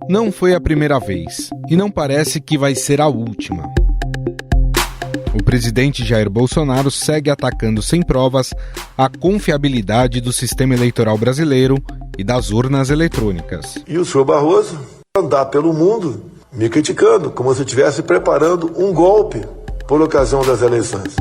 Não foi a primeira vez, e não parece que vai ser a última. O presidente Jair Bolsonaro segue atacando sem provas a confiabilidade do sistema eleitoral brasileiro e das urnas eletrônicas. E o senhor Barroso andar pelo mundo me criticando, como se eu estivesse preparando um golpe por ocasião das eleições.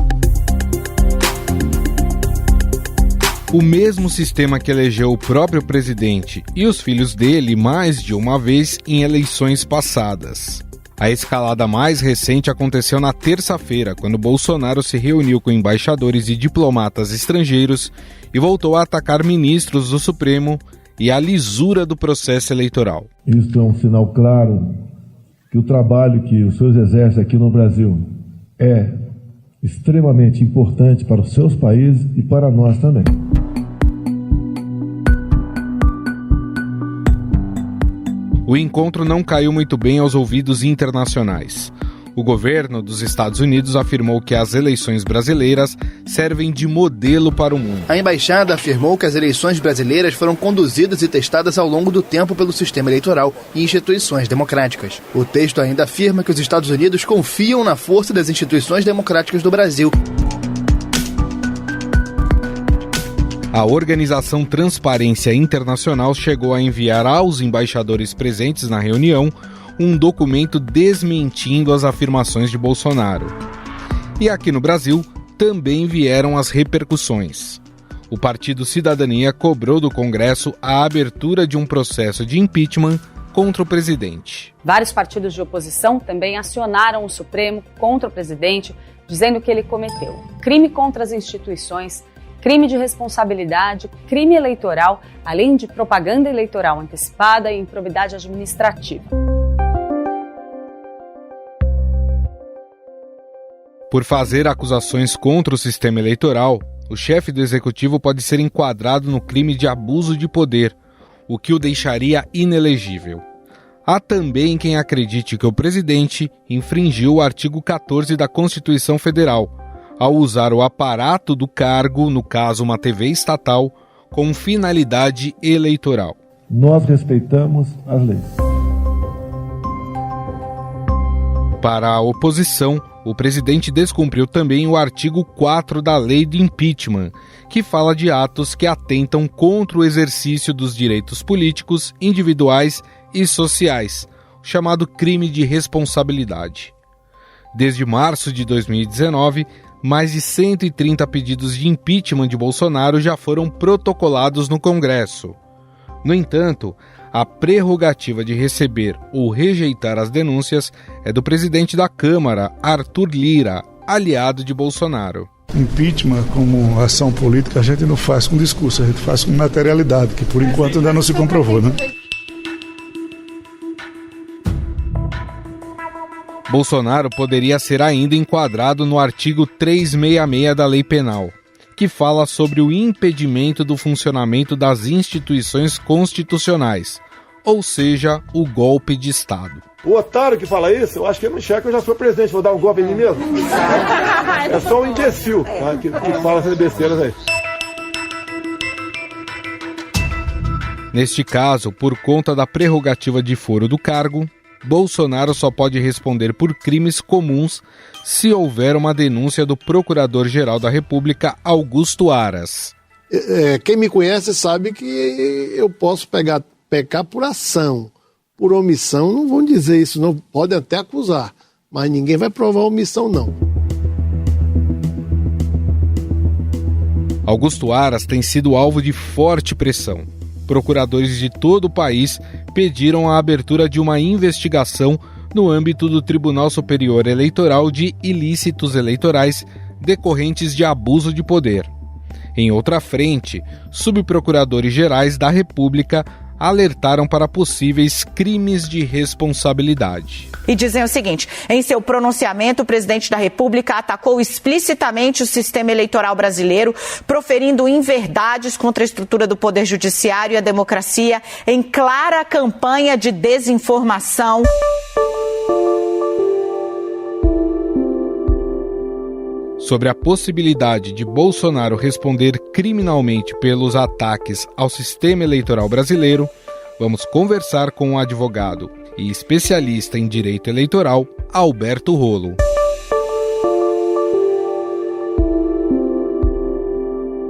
O mesmo sistema que elegeu o próprio presidente e os filhos dele mais de uma vez em eleições passadas. A escalada mais recente aconteceu na terça-feira, quando Bolsonaro se reuniu com embaixadores e diplomatas estrangeiros e voltou a atacar ministros do Supremo e a lisura do processo eleitoral. Isso é um sinal claro que o trabalho que os senhores exercem aqui no Brasil é extremamente importante para os seus países e para nós também. O encontro não caiu muito bem aos ouvidos internacionais. O governo dos Estados Unidos afirmou que as eleições brasileiras servem de modelo para o mundo. A embaixada afirmou que as eleições brasileiras foram conduzidas e testadas ao longo do tempo pelo sistema eleitoral e instituições democráticas. O texto ainda afirma que os Estados Unidos confiam na força das instituições democráticas do Brasil. A organização Transparência Internacional chegou a enviar aos embaixadores presentes na reunião um documento desmentindo as afirmações de Bolsonaro. E aqui no Brasil também vieram as repercussões. O Partido Cidadania cobrou do Congresso a abertura de um processo de impeachment contra o presidente. Vários partidos de oposição também acionaram o Supremo contra o presidente, dizendo que ele cometeu crime contra as instituições, crime de responsabilidade, crime eleitoral, além de propaganda eleitoral antecipada e improbidade administrativa. Por fazer acusações contra o sistema eleitoral, o chefe do executivo pode ser enquadrado no crime de abuso de poder, o que o deixaria inelegível. Há também quem acredite que o presidente infringiu o artigo 14 da Constituição Federal, ao usar o aparato do cargo, no caso uma TV estatal, com finalidade eleitoral. Nós respeitamos as leis. Para a oposição, o presidente descumpriu também o artigo 4 da Lei de Impeachment, que fala de atos que atentam contra o exercício dos direitos políticos, individuais e sociais, chamado crime de responsabilidade. Desde março de 2019, mais de 130 pedidos de impeachment de Bolsonaro já foram protocolados no Congresso. No entanto, a prerrogativa de receber ou rejeitar as denúncias é do presidente da Câmara, Arthur Lira, aliado de Bolsonaro. Impeachment como ação política a gente não faz com discurso, a gente faz com materialidade, que por enquanto ainda não se comprovou, né? Bolsonaro poderia ser ainda enquadrado no artigo 366 da Lei Penal, que fala sobre o impedimento do funcionamento das instituições constitucionais, ou seja, o golpe de Estado. O otário que fala isso, eu acho que ele não enxerga que eu já sou presidente, vou dar um golpe em mim mesmo. É só um imbecil, tá, que fala essas besteiras aí. Neste caso, por conta da prerrogativa de foro do cargo, Bolsonaro só pode responder por crimes comuns se houver uma denúncia do Procurador-Geral da República, Augusto Aras. Quem me conhece sabe que eu posso pecar por ação. Por omissão, não vão dizer isso, não. Pode até acusar, mas ninguém vai provar omissão, não. Augusto Aras tem sido alvo de forte pressão. Procuradores de todo o país pediram a abertura de uma investigação no âmbito do Tribunal Superior Eleitoral de ilícitos eleitorais decorrentes de abuso de poder. Em outra frente, subprocuradores gerais da República alertaram para possíveis crimes de responsabilidade. E dizem o seguinte: em seu pronunciamento, o presidente da República atacou explicitamente o sistema eleitoral brasileiro, proferindo inverdades contra a estrutura do Poder Judiciário e a democracia em clara campanha de desinformação. sobre a possibilidade de Bolsonaro responder criminalmente pelos ataques ao sistema eleitoral brasileiro, vamos conversar com o advogado e especialista em direito eleitoral, Alberto Rolo.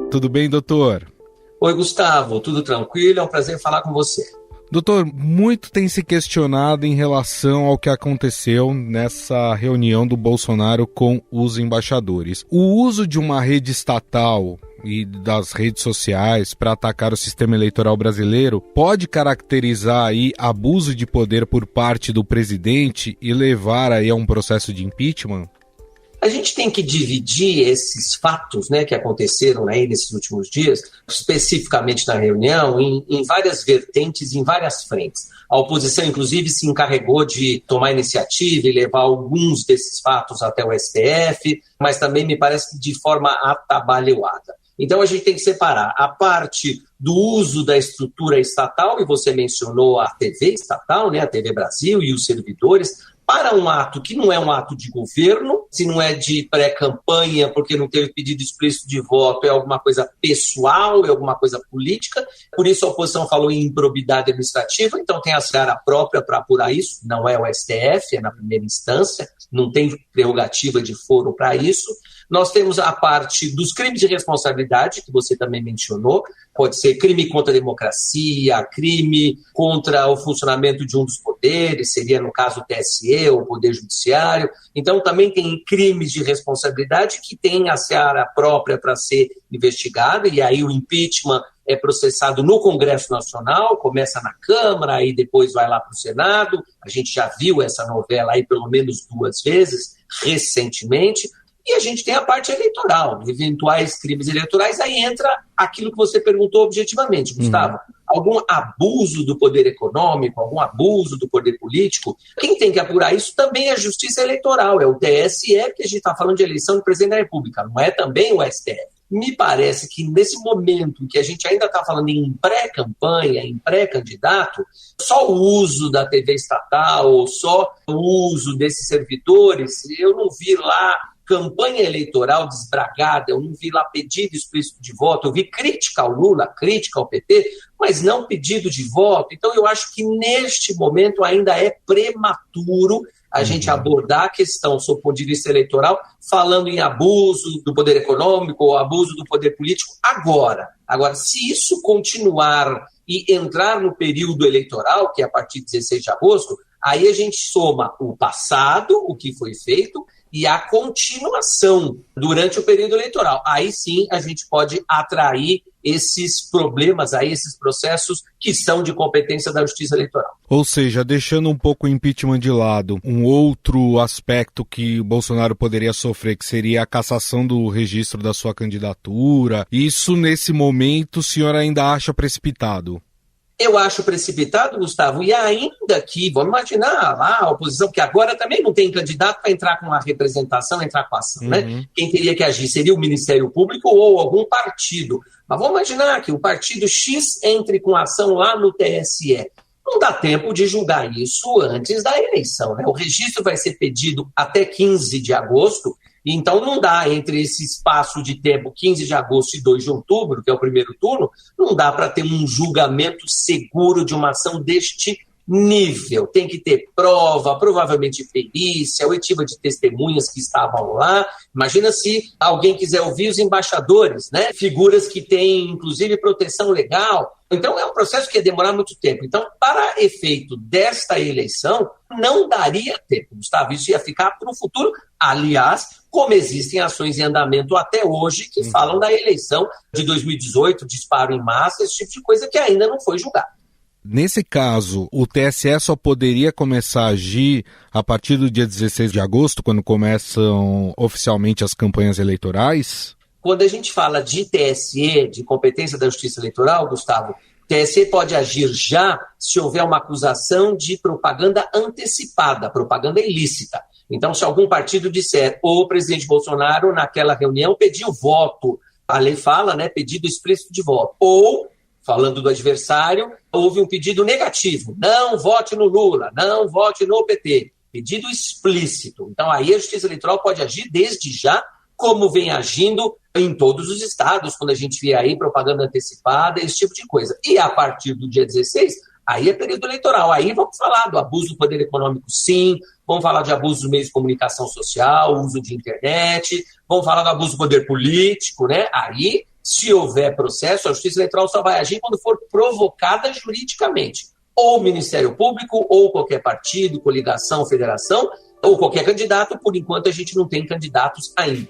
Tudo bem, doutor? Oi, Gustavo, tudo tranquilo? É um prazer falar com você. Doutor, muito tem se questionado em relação ao que aconteceu nessa reunião do Bolsonaro com os embaixadores. O uso de uma rede estatal e das redes sociais para atacar o sistema eleitoral brasileiro pode caracterizar aí abuso de poder por parte do presidente e levar aí a um processo de impeachment? A gente tem que dividir esses fatos, né, que aconteceram aí nesses últimos dias, especificamente na reunião, em várias vertentes, em várias frentes. A oposição, inclusive, se encarregou de tomar iniciativa e levar alguns desses fatos até o STF, mas também me parece que de forma atabalhoada. Então a gente tem que separar a parte do uso da estrutura estatal, e você mencionou a TV estatal, né, a TV Brasil e os servidores, para um ato que não é um ato de governo, se não é de pré-campanha, porque não teve pedido explícito de voto, é alguma coisa pessoal, é alguma coisa política. Por isso a oposição falou em improbidade administrativa, então tem a seara própria para apurar isso, não é o STF, é na primeira instância, não tem prerrogativa de foro para isso. Nós temos a parte dos crimes de responsabilidade, que você também mencionou, pode ser crime contra a democracia, crime contra o funcionamento de um dos poderes, seria no caso o TSE, o Poder Judiciário. Então também tem crimes de responsabilidade que tem a seara própria para ser investigada, e aí o impeachment é processado no Congresso Nacional, começa na Câmara, aí depois vai lá para o Senado. A gente já viu essa novela aí pelo menos 2 vezes, recentemente. E a gente tem a parte eleitoral, eventuais crimes eleitorais, aí entra aquilo que você perguntou objetivamente, Gustavo. Algum abuso do poder econômico, algum abuso do poder político, quem tem que apurar isso também é a Justiça Eleitoral, é o TSE, que a gente está falando de eleição do presidente da República, não é também o STF. Me parece que nesse momento em que a gente ainda está falando em pré-campanha, em pré-candidato, só o uso da TV estatal, ou só o uso desses servidores, eu não vi lá campanha eleitoral desbragada, eu não vi lá pedido explícito de voto, eu vi crítica ao Lula, crítica ao PT, mas não pedido de voto. Então eu acho que neste momento ainda é prematuro a gente abordar a questão sob o ponto de vista eleitoral, falando em abuso do poder econômico ou abuso do poder político agora. Agora, se isso continuar e entrar no período eleitoral, que é a partir de 16 de agosto, aí a gente soma o passado, o que foi feito, e a continuação durante o período eleitoral. Aí sim a gente pode atrair esses problemas, aí, esses processos que são de competência da Justiça Eleitoral. Ou seja, deixando um pouco o impeachment de lado, um outro aspecto que o Bolsonaro poderia sofrer, que seria a cassação do registro da sua candidatura. Isso, nesse momento, o senhor ainda acha precipitado? Eu acho precipitado, Gustavo, e ainda que, vamos imaginar lá a oposição, que agora também não tem candidato para entrar com a representação, entrar com a ação, né? Quem teria que agir seria o Ministério Público ou algum partido. Mas vamos imaginar que o partido X entre com a ação lá no TSE. Não dá tempo de julgar isso antes da eleição, né? O registro vai ser pedido até 15 de agosto, então não dá, entre esse espaço de tempo, 15 de agosto e 2 de outubro, que é o primeiro turno, não dá para ter um julgamento seguro de uma ação deste nível. Tem que ter prova, provavelmente perícia, oitiva de testemunhas que estavam lá. Imagina se alguém quiser ouvir os embaixadores, né? Figuras que têm, inclusive, proteção legal. Então é um processo que ia demorar muito tempo. Então, para efeito desta eleição, não daria tempo, Gustavo. Isso ia ficar para o futuro. Aliás, como existem ações em andamento até hoje que falam da eleição de 2018, disparo em massa, esse tipo de coisa que ainda não foi julgado. Nesse caso, o TSE só poderia começar a agir a partir do dia 16 de agosto, quando começam oficialmente as campanhas eleitorais? Quando a gente fala de TSE, de competência da Justiça Eleitoral, Gustavo, TSE pode agir já se houver uma acusação de propaganda antecipada, propaganda ilícita. Então, se algum partido disser, o presidente Bolsonaro, naquela reunião, pediu voto, a lei fala, né, pedido explícito de voto, ou, falando do adversário, houve um pedido negativo, não vote no Lula, não vote no PT, pedido explícito. Então, aí a Justiça Eleitoral pode agir desde já como vem agindo em todos os estados, quando a gente vê aí propaganda antecipada, esse tipo de coisa. E a partir do dia 16, aí é período eleitoral. Aí vamos falar do abuso do poder econômico, sim, vamos falar de abuso dos meios de comunicação social, uso de internet, vamos falar do abuso do poder político, né? Aí, se houver processo, a Justiça Eleitoral só vai agir quando for provocada juridicamente. Ou o Ministério Público, ou qualquer partido, coligação, federação, ou qualquer candidato. Por enquanto, a gente não tem candidatos ainda.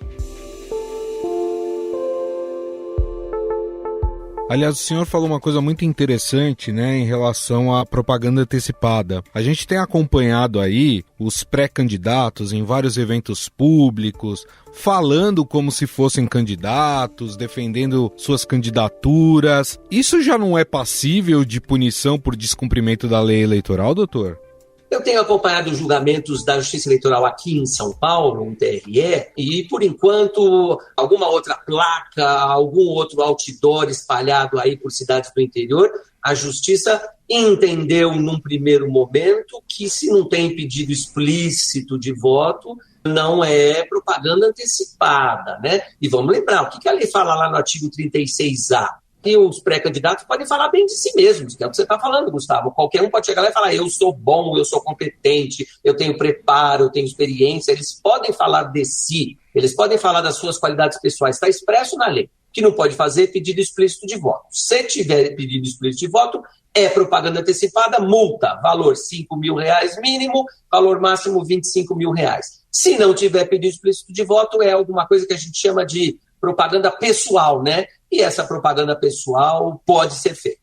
Aliás, o senhor falou uma coisa muito interessante, né, em relação à propaganda antecipada. A gente tem acompanhado aí os pré-candidatos em vários eventos públicos, falando como se fossem candidatos, defendendo suas candidaturas. Isso já não é passível de punição por descumprimento da lei eleitoral, doutor? Eu tenho acompanhado os julgamentos da Justiça Eleitoral aqui em São Paulo, no TRE, e, por enquanto, alguma outra placa, algum outro outdoor espalhado aí por cidades do interior, a Justiça entendeu, num primeiro momento, que se não tem pedido explícito de voto, não é propaganda antecipada, né? E vamos lembrar, o que a lei fala lá no artigo 36A? Que os pré-candidatos podem falar bem de si mesmos, que é o que você está falando, Gustavo. Qualquer um pode chegar lá e falar, eu sou bom, eu sou competente, eu tenho preparo, eu tenho experiência. Eles podem falar de si, eles podem falar das suas qualidades pessoais. Está expresso na lei que não pode fazer pedido explícito de voto. Se tiver pedido explícito de voto, é propaganda antecipada, multa, valor R$5.000 mínimo, valor máximo R$25.000. Se não tiver pedido explícito de voto, é alguma coisa que a gente chama de propaganda pessoal, né? E essa propaganda pessoal pode ser feita.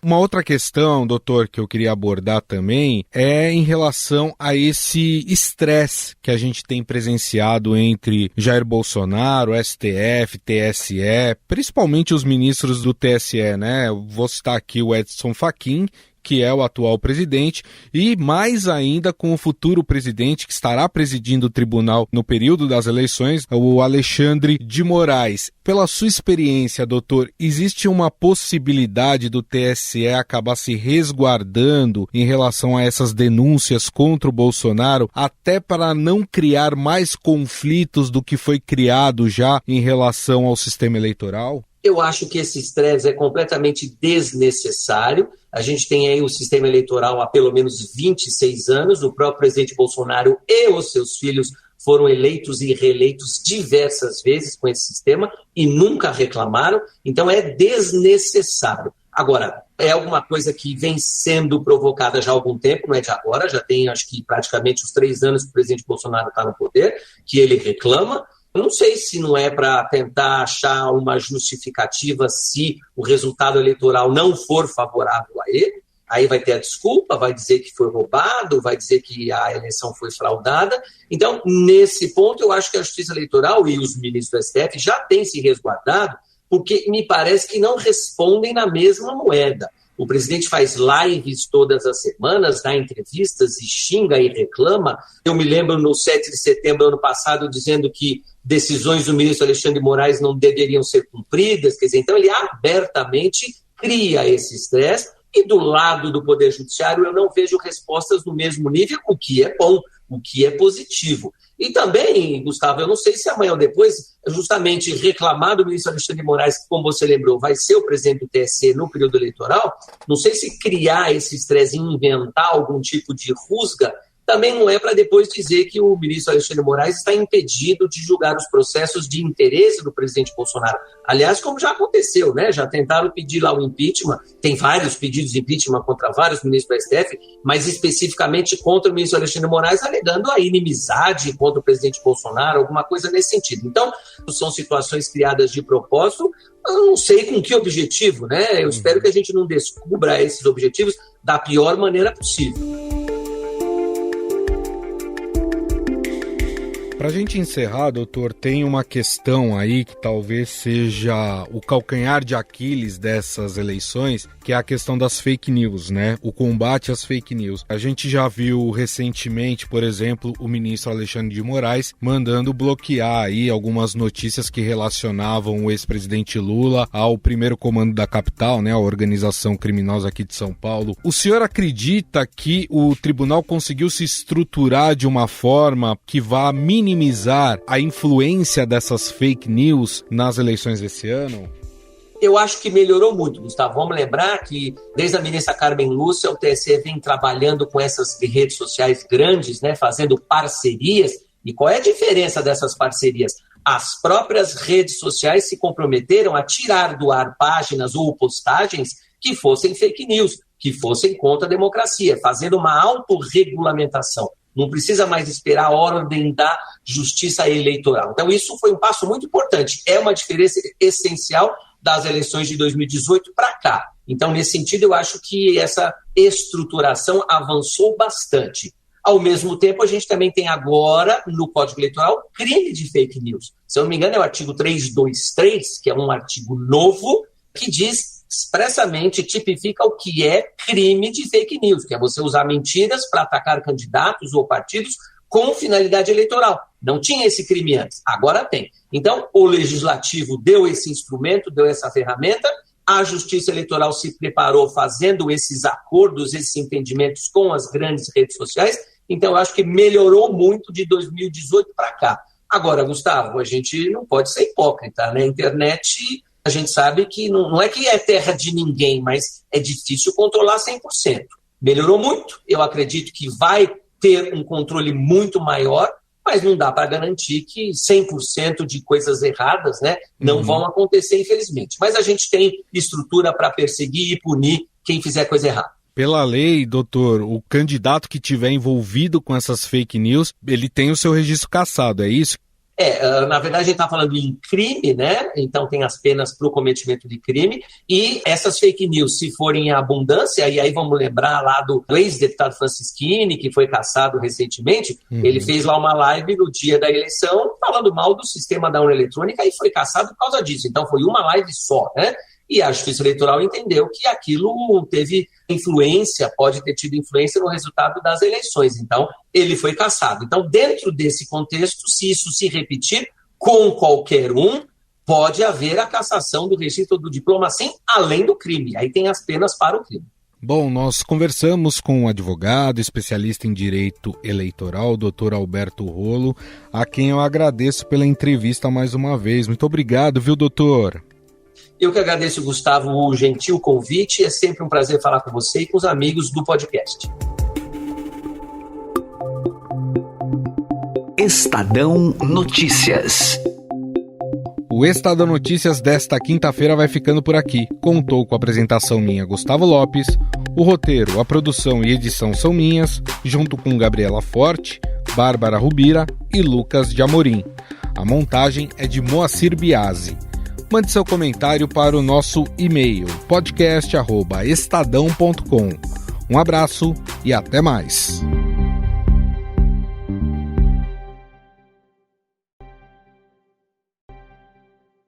Uma outra questão, doutor, que eu queria abordar também é em relação a esse estresse que a gente tem presenciado entre Jair Bolsonaro, STF, TSE, principalmente os ministros do TSE, né? Eu vou citar aqui o Edson Fachin, que é o atual presidente, e mais ainda com o futuro presidente que estará presidindo o tribunal no período das eleições, o Alexandre de Moraes. Pela sua experiência, doutor, existe uma possibilidade do TSE acabar se resguardando em relação a essas denúncias contra o Bolsonaro, até para não criar mais conflitos do que foi criado já em relação ao sistema eleitoral? Eu acho que esse estresse é completamente desnecessário. A gente tem aí o sistema eleitoral há pelo menos 26 anos. O próprio presidente Bolsonaro e os seus filhos foram eleitos e reeleitos diversas vezes com esse sistema e nunca reclamaram. Então é desnecessário. Agora, é alguma coisa que vem sendo provocada já há algum tempo, não é de agora, já tem acho que praticamente os 3 anos que o presidente Bolsonaro está no poder, que ele reclama. Eu não sei se não é para tentar achar uma justificativa se o resultado eleitoral não for favorável a ele. Aí vai ter a desculpa, vai dizer que foi roubado, vai dizer que a eleição foi fraudada. Então, nesse ponto, eu acho que a Justiça Eleitoral e os ministros do STF já têm se resguardado, porque me parece que não respondem na mesma moeda. O presidente faz lives todas as semanas, dá entrevistas e xinga e reclama. Eu me lembro no 7 de setembro do ano passado dizendo que decisões do ministro Alexandre de Moraes não deveriam ser cumpridas. Quer dizer, então ele abertamente cria esse estresse e do lado do Poder Judiciário eu não vejo respostas no mesmo nível, o que é bom, o que é positivo. E também, Gustavo, eu não sei se amanhã ou depois, justamente reclamar do ministro Alexandre de Moraes, que, como você lembrou, vai ser o presidente do TSE no período eleitoral, não sei se criar esse estresse e inventar algum tipo de rusga, também não é para depois dizer que o ministro Alexandre de Moraes está impedido de julgar os processos de interesse do presidente Bolsonaro. Aliás, como já aconteceu, né? Já tentaram pedir lá o impeachment, tem vários pedidos de impeachment contra vários ministros do STF, mas especificamente contra o ministro Alexandre de Moraes, alegando a inimizade contra o presidente Bolsonaro, alguma coisa nesse sentido. Então, são situações criadas de propósito, eu não sei com que objetivo, né? Eu espero que a gente não descubra esses objetivos da pior maneira possível. Para a gente encerrar, doutor, tem uma questão aí que talvez seja o calcanhar de Aquiles dessas eleições, que é a questão das fake news, né? O combate às fake news. A gente já viu recentemente, por exemplo, o ministro Alexandre de Moraes mandando bloquear aí algumas notícias que relacionavam o ex-presidente Lula ao primeiro comando da capital, né? A organização criminosa aqui de São Paulo. O senhor acredita que o tribunal conseguiu se estruturar de uma forma que vá minimizar minimizar a influência dessas fake news nas eleições desse ano? Eu acho que melhorou muito, Gustavo. Vamos lembrar que desde a ministra Carmen Lúcia, o TSE vem trabalhando com essas redes sociais grandes, né, fazendo parcerias. E qual é a diferença dessas parcerias? As próprias redes sociais se comprometeram a tirar do ar páginas ou postagens que fossem fake news, que fossem contra a democracia, fazendo uma autorregulamentação. Não precisa mais esperar a ordem da justiça eleitoral. Então, isso foi um passo muito importante. É uma diferença essencial das eleições de 2018 para cá. Então, nesse sentido, eu acho que essa estruturação avançou bastante. Ao mesmo tempo, a gente também tem agora, no Código Eleitoral, crime de fake news. Se eu não me engano, é o artigo 323, que é um artigo novo, que diz expressamente, tipifica o que é crime de fake news, que é você usar mentiras para atacar candidatos ou partidos com finalidade eleitoral. Não tinha esse crime antes, agora tem. Então, o Legislativo deu esse instrumento, deu essa ferramenta, a Justiça Eleitoral se preparou fazendo esses acordos, esses entendimentos com as grandes redes sociais. Então, eu acho que melhorou muito de 2018 para cá. Agora, Gustavo, a gente não pode ser hipócrita, né? A internet, a gente sabe que não é que é terra de ninguém, mas é difícil controlar 100%. Melhorou muito, eu acredito que vai ter um controle muito maior, mas não dá para garantir que 100% de coisas erradas, né, não vão acontecer, infelizmente. Mas a gente tem estrutura para perseguir e punir quem fizer coisa errada. Pela lei, doutor, o candidato que tiver envolvido com essas fake news, ele tem o seu registro cassado, é isso? Na verdade, a gente está falando em crime, né? Então tem as penas para o cometimento de crime, e essas fake news, se forem em abundância, e aí vamos lembrar lá do ex-deputado Francisquini, que foi cassado recentemente, ele fez lá uma live no dia da eleição, falando mal do sistema da urna eletrônica, e foi cassado por causa disso. Então foi uma live só, né? E a Justiça Eleitoral entendeu que aquilo teve influência, pode ter tido influência no resultado das eleições. Então, ele foi cassado. Então, dentro desse contexto, se isso se repetir com qualquer um, pode haver a cassação do registro do diploma, sim, além do crime. Aí tem as penas para o crime. Bom, nós conversamos com um advogado, especialista em direito eleitoral, Dr. Alberto Rolo, a quem eu agradeço pela entrevista mais uma vez. Muito obrigado, viu, doutor? Eu que agradeço, Gustavo, o gentil convite. É sempre um prazer falar com você e com os amigos do podcast. Estadão Notícias. O Estadão Notícias desta quinta-feira vai ficando por aqui. Contou com a apresentação minha, Gustavo Lopes. O roteiro, a produção e edição são minhas, junto com Gabriela Forte, Bárbara Rubira e Lucas de Amorim. A montagem é de Moacir Biasi. Mande seu comentário para o nosso e-mail, podcast@estadão.com. Um abraço e até mais.